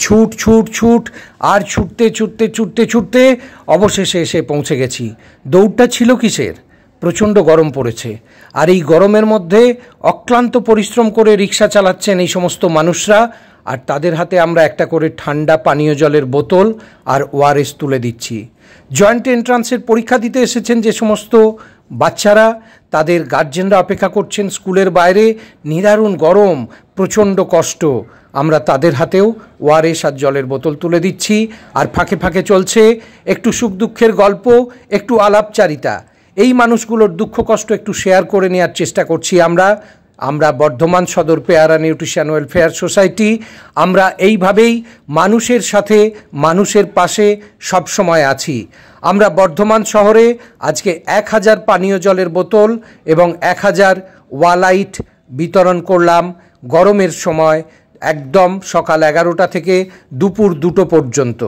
ছুট ছুট ছুট আর ছুটতে ছুটতে ছুটতে ছুটতে অবশেষে এসে পৌঁছে গেছি। দৌড়টা ছিল কিসের? প্রচণ্ড গরম পড়েছে, আর এই গরমের মধ্যে অক্লান্ত পরিশ্রম করে রিক্সা চালাচ্ছেন এই সমস্ত মানুষরা, আর তাদের হাতে আমরা একটা করে ঠান্ডা পানীয় জলের বোতল আর ওআরএস তুলে দিচ্ছি। জয়েন্ট এন্ট্রান্সের পরীক্ষা দিতে এসেছেন যে সমস্ত বাচ্চারা, তাদের গার্জেনরা অপেক্ষা করছেন স্কুলের বাইরে, নিদারুণ গরম, প্রচণ্ড কষ্ট, আমরা তাদের হাতেও ওআরএস আর জলের বোতল তুলে দিচ্ছি। আর ফাঁকে ফাঁকে চলছে একটু সুখ দুঃখের গল্প, একটু আলাপচারিতা, এই মানুষগুলোর দুঃখ কষ্ট একটু শেয়ার করে নেওয়ার চেষ্টা করছি। আমরা বর্ধমান সদর পেয়ারা নিউট্রিশন ওয়েলফেয়ার সোসাইটি, আমরা এইভাবেই মানুষের সাথে মানুষের পাশে সবসময় আছি। আমরা বর্ধমান শহরে আজকে 1000 পানীয় জলের বোতল এবং 1000 ওয়ালাইট বিতরণ করলাম গরমের সময়, একদম সকাল 11টা থেকে দুপুর 2টো পর্যন্ত।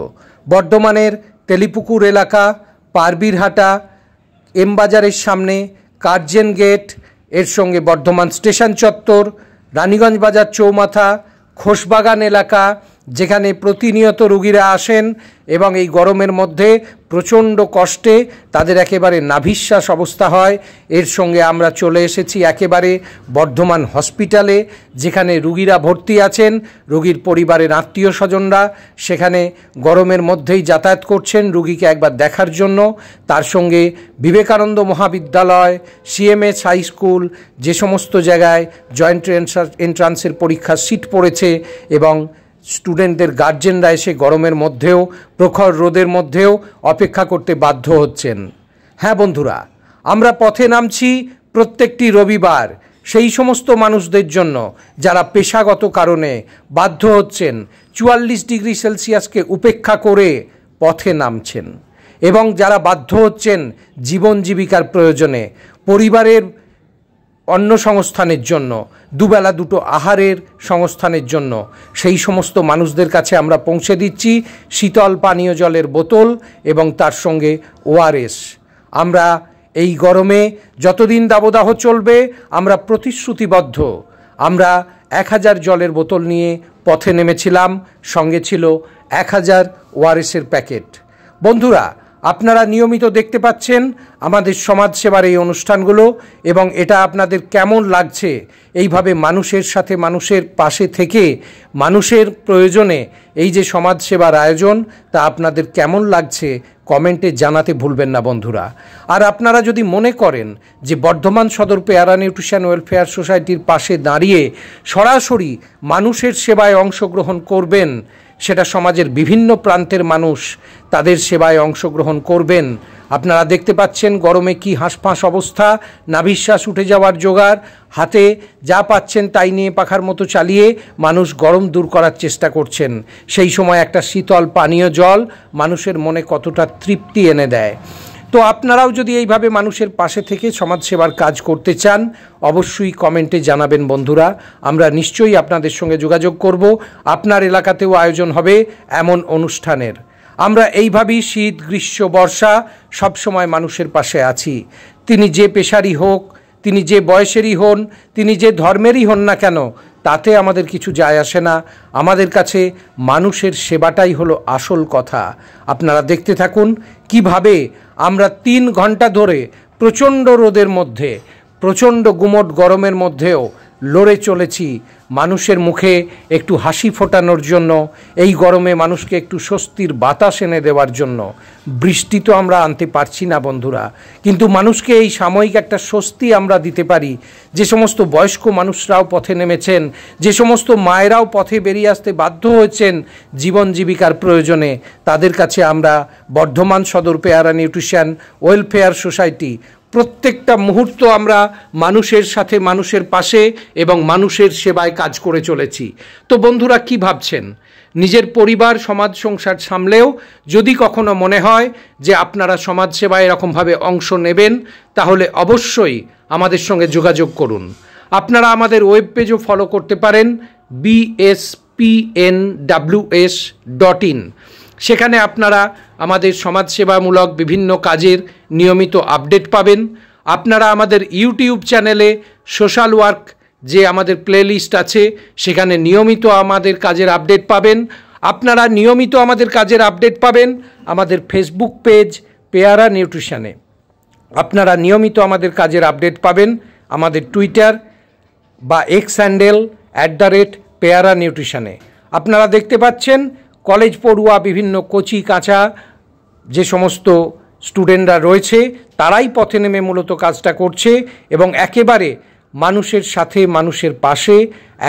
বর্ধমানের তেলিপুকুর এলাকা, পারবীরহাটা, এমবাজারের সামনে, কার্জন গেট, এর সঙ্গে বর্ধমান স্টেশন চত্বর, রানীগঞ্জ বাজার চৌমাথা, খোসবাগান এলাকা, যেখানে প্রতিনিয়ত রোগীরা আসেন এবং এই গরমের মধ্যে প্রচণ্ড কষ্টে তাদের একেবারে নাভিশ্বাস অবস্থা হয়। এর সঙ্গে আমরা চলে এসেছি একেবারে বর্ধমান হসপিটালে, যেখানে রোগীরা ভর্তি আছেন, রোগীর পরিবারের আত্মীয় স্বজনরা সেখানে গরমের মধ্যেই যাতায়াত করছেন রোগীকে একবার দেখার জন্য। তার সঙ্গে বিবেকানন্দ মহাবিদ্যালয়, সিএমএস হাই স্কুল, যে সমস্ত জায়গায় জয়েন্ট এন্ট্রান্সের পরীক্ষার সিট পড়েছে এবং স্টুডেন্টদের গার্জেনরা এসে গরমের মধ্যেও, প্রখর রোদের মধ্যেও অপেক্ষা করতে বাধ্য হচ্ছেন। হ্যাঁ বন্ধুরা, আমরা পথে নামছি প্রত্যেকটি রবিবার সেই সমস্ত মানুষদের জন্য যারা পেশাগত কারণে বাধ্য হচ্ছেন 44 ডিগ্রি সেলসিয়াসকে উপেক্ষা করে পথে নামছেন, এবং যারা বাধ্য হচ্ছেন জীবন জীবিকার প্রয়োজনে, পরিবারের অন্ন সংস্থানের জন্য, দুবেলা দুটো আহারের সংস্থানের জন্য, সেই সমস্ত মানুষদের কাছে আমরা পৌঁছে দিচ্ছি শীতল পানীয় জলের বোতল এবং তার সঙ্গে ওআরএস। আমরা এই গরমে যতদিন দাবদাহ চলবে আমরা প্রতিশ্রুতিবদ্ধ। আমরা 1000 জলের বোতল নিয়ে পথে নেমেছিলাম, সঙ্গে ছিল 1000 ওআরএসের প্যাকেট। বন্ধুরা, আপনারা নিয়মিত দেখতে পাচ্ছেন আমাদের সমাজসেবার এই অনুষ্ঠানগুলো, এবং এটা আপনাদের কেমন লাগছে? এইভাবে মানুষের সাথে মানুষের পাশে থেকে মানুষের প্রয়োজনে এই যে সমাজসেবার আয়োজন, তা আপনাদের কেমন লাগছে কমেন্টে জানাতে ভুলবেন না বন্ধুরা। আর আপনারা যদি মনে করেন যে বর্ধমান সদর পেয়ারা নিউট্রিশন ওয়েলফেয়ার সোসাইটির পাশে দাঁড়িয়ে সরাসরি মানুষের সেবায় অংশগ্রহণ করবেন, সেটা সমাজের বিভিন্ন প্রান্তের মানুষ তাদের সেবায় অংশগ্রহণ করবেন। আপনারা দেখতে পাচ্ছেন গরমে কি হাঁসফাঁস অবস্থা, নাভিশ্বাস উঠে যাওয়ার জোগাড়, হাতে যা পাচ্ছেন তাই নিয়ে পাখার মতো চালিয়ে মানুষ গরম দূর করার চেষ্টা করছেন। সেই সময় একটা শীতল পানীয় জল মানুষের মনে কতটা তৃপ্তি এনে দেয়। তো আপনারাও যদি এইভাবে মানুষের পাশে থেকে সমাজসেবার কাজ করতে চান, অবশ্যই কমেন্টে জানাবেন বন্ধুরা। আমরা নিশ্চয়ই আপনাদের সঙ্গে যোগাযোগ করব, আপনার এলাকাতেও আয়োজন হবে এমন অনুষ্ঠানের। আমরা এইভাবেই শীত, গ্রীষ্ম, বর্ষা সবসময় মানুষের পাশে আছি। তিনি যে পেশারই হোক, তিনি যে বয়সেরই হন, তিনি যে ধর্মেরই হন না কেন, তাতে আমাদের কিছু যায় আসে না। আমাদের কাছে মানুষের সেবাটাই হলো আসল কথা। আপনারা দেখতে থাকুন কিভাবে আমরা 3 ঘন্টা ধরে প্রচণ্ড রোদের মধ্যে, প্রচণ্ড গুমোট গরমের মধ্যেও লড়ে চলেছি মানুষের মুখে একটু হাসি ফোটানোর জন্য, এই গরমে মানুষকে একটু স্বস্তির বাতাস এনে দেওয়ার জন্য। বৃষ্টি তো আমরা আনতে পারছি না বন্ধুরা, কিন্তু মানুষকে এই সাময়িক একটা স্বস্তি আমরা দিতে পারি। যে সমস্ত বয়স্ক মানুষরাও পথে নেমেছেন, যে সমস্ত মায়েরাও পথে বেরিয়ে আসতে বাধ্য হয়েছেন জীবন জীবিকার প্রয়োজনে, তাদের কাছে আমরা বর্ধমান সদর পেয়ারা নিউট্রিশন ওয়েলফেয়ার সোসাইটি প্রত্যেকটা মুহূর্ত আমরা মানুষের সাথে, মানুষের পাশে এবং মানুষের সেবায় কাজ করে চলেছি। তো বন্ধুরা, কি ভাবছেন? নিজের পরিবার, সমাজ সংসার সামলেও যদি কখনো মনে হয় যে আপনারা সমাজসেবায় এরকমভাবে অংশ নেবেন, তাহলে অবশ্যই আমাদের সঙ্গে যোগাযোগ করুন। আপনারা আমাদের ওয়েব পেজও ফলো করতে পারেন, bspnws.in। সেখানে আপনারা আমাদের সমাজসেবামূলক বিভিন্ন কাজের নিয়মিত আপডেট পাবেন। আপনারা আমাদের ইউটিউব চ্যানেলে সোশ্যাল ওয়ার্ক যে আমাদের প্লেলিস্ট আছে, সেখানে নিয়মিত আমাদের কাজের আপডেট পাবেন। আপনারা নিয়মিত আমাদের কাজের আপডেট পাবেন আমাদের ফেসবুক পেজ পেয়ারা নিউট্রিশনে। আপনারা নিয়মিত আমাদের কাজের আপডেট পাবেন আমাদের টুইটার বা এক্স হ্যান্ডেল @পেয়ারা নিউট্রিশনে। আপনারা দেখতে পাচ্ছেন কলেজ পড়ুয়া বিভিন্ন কচি কাঁচা যে সমস্ত স্টুডেন্টরা রয়েছে তারাই পথে নেমে মূলত কাজটা করছে এবং একেবারে মানুষের সাথে মানুষের পাশে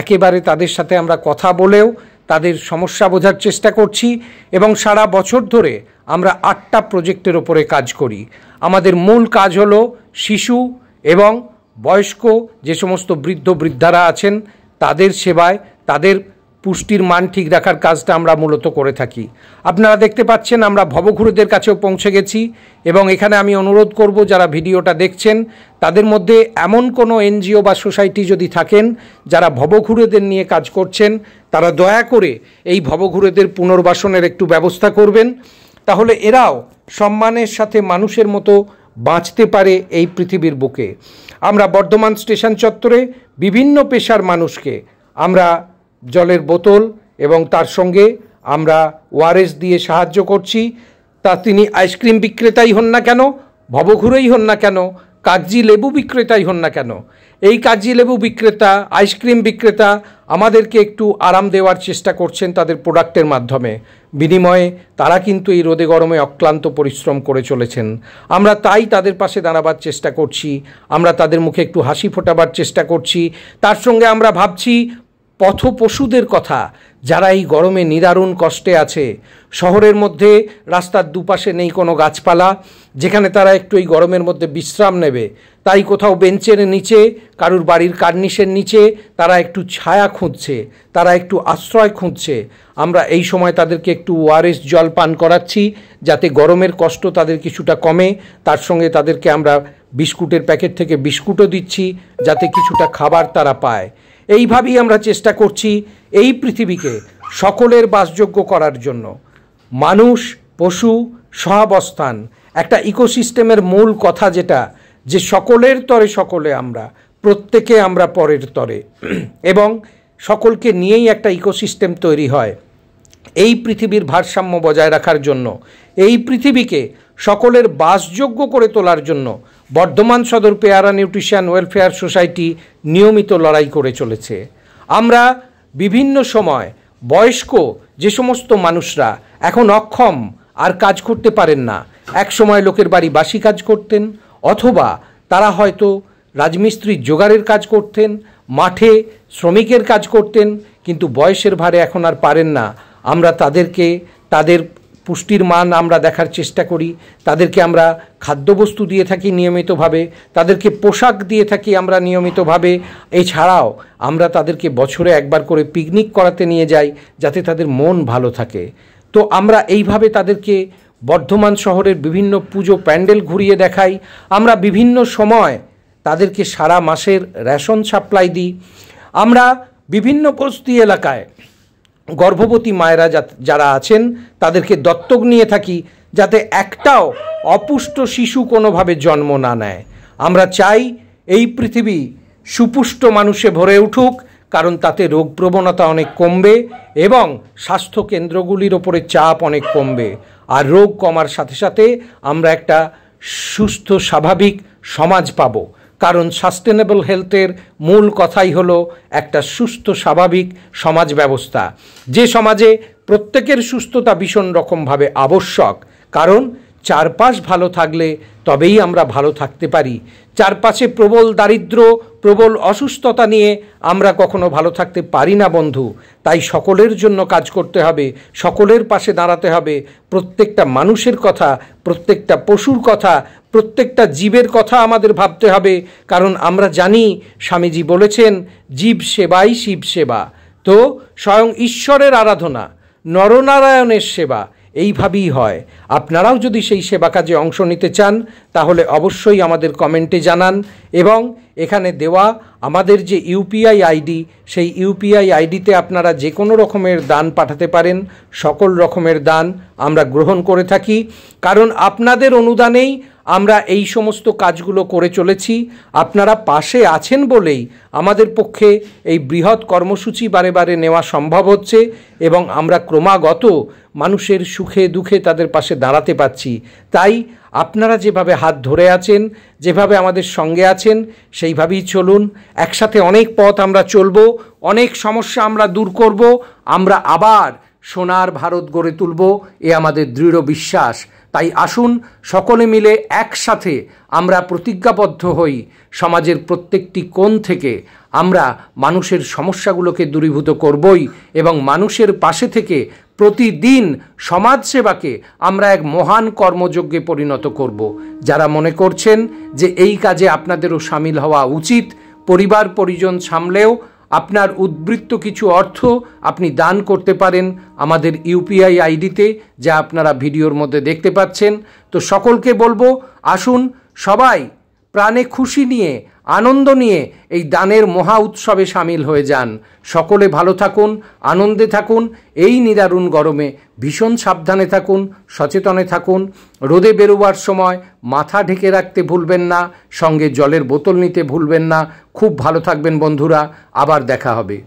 একেবারে তাদের সাথে আমরা কথা বলেও তাদের সমস্যা বোঝার চেষ্টা করছি এবং সারা বছর ধরে আমরা 8টা প্রজেক্টের ওপরে কাজ করি। আমাদের মূল কাজ হলো শিশু এবং বয়স্ক যে সমস্ত বৃদ্ধ বৃদ্ধারা আছেন তাদের সেবায় তাদের পুষ্টির মান ঠিক রাখার কাজটা আমরা মূলত করে থাকি। আপনারা দেখতে পাচ্ছেন আমরা ভবঘুরেদের কাছেও পৌঁছে গেছি এবং এখানে আমি অনুরোধ করব যারা ভিডিওটা দেখছেন তাদের মধ্যে এমন কোনো এনজিও বা সোসাইটি যদি থাকেন যারা ভবঘুরেদের নিয়ে কাজ করছেন তারা দয়া করে এই ভবঘুরেদের পুনর্বাসনের একটু ব্যবস্থা করবেন, তাহলে এরাও সম্মানের সাথে মানুষের মতো বাঁচতে পারে এই পৃথিবীর বুকে। আমরা বর্ধমান স্টেশন চত্বরে বিভিন্ন পেশার মানুষকে আমরা জলের বোতল এবং তার সঙ্গে আমরা ওআরএস দিয়ে সাহায্য করছি। তা তিনি আইসক্রিম বিক্রেতাই হন না কেন, ভবঘুরেই হন না কেন, কাগজি লেবু বিক্রেতাই হন না কেন, এই কাগজি লেবু বিক্রেতা আইসক্রিম বিক্রেতা আমাদেরকে একটু আরাম দেওয়ার চেষ্টা করছেন তাদের প্রোডাক্টের মাধ্যমে। বিনিময়ে তারা কিন্তু এই রোদে গরমে অক্লান্ত পরিশ্রম করে চলেছেন। আমরা তাই তাদের পাশে দাঁড়াবার চেষ্টা করছি, আমরা তাদের মুখে একটু হাসি ফোটাবার চেষ্টা করছি। তার সঙ্গে আমরা ভাবছি পথপশুদের কথা যারা এই গরমে নিদারুণ কষ্টে আছে। শহরের মধ্যে রাস্তার দুপাশে নেই কোনো গাছপালা যেখানে তারা একটু এই গরমের মধ্যে বিশ্রাম নেবে, তাই কোথাও বেঞ্চের নিচে কারুর বাড়ির কার্নিশের নিচে তারা একটু ছায়া খুঁজছে, তারা একটু আশ্রয় খুঁজছে। আমরা এই সময় তাদেরকে একটু ওআরএস জল পান করাচ্ছি যাতে গরমের কষ্ট তাদের কিছুটা কমে। তার সঙ্গে তাদেরকে আমরা বিস্কুটের প্যাকেট থেকে বিস্কুটও দিচ্ছি যাতে কিছুটা খাবার তারা পায়। এইভাবেই আমরা চেষ্টা করছি এই পৃথিবীকে সকলের বাসযোগ্য করার জন্য। মানুষ পশু সহাবস্থান একটা ইকোসিস্টেমের মূল কথা যেটা যে সকলের তরে সকলে আমরা, প্রত্যেকে আমরা পরের তরে এবং সকলকে নিয়েই একটা ইকোসিস্টেম তৈরি হয়। এই পৃথিবীর ভারসাম্য বজায় রাখার জন্য, এই পৃথিবীকে সকলের বাসযোগ্য করে তোলার জন্য বর্ধমান সদর পেয়ারা নিউট্রিশন ওয়েলফেয়ার সোসাইটি নিয়মিত লড়াই করে চলেছে। আমরা বিভিন্ন সময় বয়স্ক যে সমস্ত মানুষরা এখন অক্ষম আর কাজ করতে পারেন না, এক সময় লোকের বাড়ি বাসি কাজ করতেন অথবা তারা হয়তো রাজমিস্ত্রির জোগাড়ের কাজ করতেন, মাঠে শ্রমিকের কাজ করতেন, কিন্তু বয়সের ভারে এখন আর পারেন না। আমরা তাদেরকে তাদের পুষ্টির মান আমরা দেখার চেষ্টা করি, তাদেরকে আমরা খাদ্যবস্তু দিয়ে থাকি নিয়মিতভাবে, তাদেরকে পোশাক দিয়ে থাকি আমরা নিয়মিতভাবে। এছাড়াও আমরা তাদেরকে বছরে একবার করে পিকনিক করাতে নিয়ে যাই যাতে তাদের মন ভালো থাকে। তো আমরা এইভাবে তাদেরকে বর্ধমান শহরের বিভিন্ন পুজো প্যান্ডেল ঘুরিয়ে দেখাই। আমরা বিভিন্ন সময় তাদেরকে সারা মাসের রেশন সাপ্লাই দিই। আমরা বিভিন্ন বস্তি এলাকায় গর্ভবতী মায়েরা যারা আছেন তাদেরকে দত্তক নিয়ে থাকি যাতে একটাও অপুষ্ট শিশু কোনোভাবে জন্ম না নেয়। আমরা চাই এই পৃথিবী সুপুষ্ট মানুষে ভরে উঠুক, কারণ তাতে রোগ প্রবণতা অনেক কমবে এবং স্বাস্থ্য কেন্দ্রগুলির ওপরে চাপ অনেক কমবে। আর রোগ কমার সাথে সাথে আমরা একটা সুস্থ স্বাভাবিক সমাজ পাব, কারণ সাস্টেনেবল হেলথের মূল কথাই হলো একটা সুস্থ স্বাভাবিক সমাজ ব্যবস্থা, যে সমাজে প্রত্যেকের সুস্থতা ভীষণ রকমভাবে আবশ্যক। কারণ চারপাশ ভালো থাকলে তবেই আমরা ভালো থাকতে পারি। চারপাশে প্রবল দারিদ্র্য প্রবল অসুস্থতা নিয়ে আমরা কখনো ভালো থাকতে পারি না বন্ধু। তাই সকলের জন্য কাজ করতে হবে, সকলের পাশে দাঁড়াতে হবে। প্রত্যেকটা মানুষের কথা, প্রত্যেকটা পশুর কথা, প্রত্যেকটা জীবের কথা আমাদের ভাবতে হবে। কারণ আমরা জানি স্বামীজি বলেছেন জীব সেবাই শিব সেবা। তো স্বয়ং ঈশ্বরের আরাধনা, নরনারায়ণের সেবা এইভাবেই হয়। আপনারাও যদি সেই সেবা কাজে অংশ নিতে চান তাহলে অবশ্যই আমাদের কমেন্টে জানান এবং এখানে দেওয়া আমাদের যে ইউপিআই আইডি, সেই ইউপিআই আইডিতে আপনারা যে কোনো রকমের দান পাঠাতে পারেন। সকল রকমের দান আমরা গ্রহণ করে থাকি, কারণ আপনাদের অনুদানেই আমরা এই সমস্ত কাজগুলো করে চলেছি। আপনারা পাশে আছেন বলেই আমাদের পক্ষে এই বৃহৎ কর্মসূচি বারে বারে নেওয়া সম্ভব হচ্ছে এবং আমরা ক্রমাগত মানুষের সুখে দুঃখে তাদের পাশে দাঁড়াতে পারছি। তাই আপনারা যেভাবে হাত ধরে আছেন, যেভাবে আমাদের সঙ্গে আছেন, সেইভাবেই চলুন। একসাথে অনেক পথ আমরা চলব, অনেক সমস্যা আমরা দূর করব, আমরা আবার সোনার ভারত গড়ে তুলব, এ আমাদের দৃঢ় বিশ্বাস। তাই আসুন সকলে মিলে একসাথে আমরা প্রতিজ্ঞাবদ্ধ হই, সমাজের প্রত্যেকটি কোণ থেকে আমরা মানুষের সমস্যাগুলোকে দূরীভূত করবই এবং মানুষের পাশে থেকে প্রতিদিন সমাজসেবাকে আমরা এক মহান কর্মযজ্ঞে পরিণত করব। যারা মনে করছেন যে এই কাজে আপনাদেরও সামিল হওয়া উচিত, পরিবার পরিজন সামলেও আপনার উদ্বৃত্ত কিছু অর্থ আপনি দান করতে পারেন আমাদের ইউপিআই আইডিতে, যা আপনারা ভিডিওর মধ্যে দেখতে পাচ্ছেন। তো সকলকে বলবো, আসুন সবাই প্রাণে খুশি নিয়ে, আনন্দ নিয়ে এই দানের মহা উৎসবে সামিল হয়ে যান। সকলে ভালো থাকুন, আনন্দে থাকুন। এই নিদারুণ গরমে ভীষণ সাবধানে থাকুন, সচেতনে থাকুন। রোদে বেরোবার সময় মাথা ঢেকে রাখতে ভুলবেন না, সঙ্গে জলের বোতল নিতে ভুলবেন না। খুব ভালো থাকবেন বন্ধুরা, আবার দেখা হবে।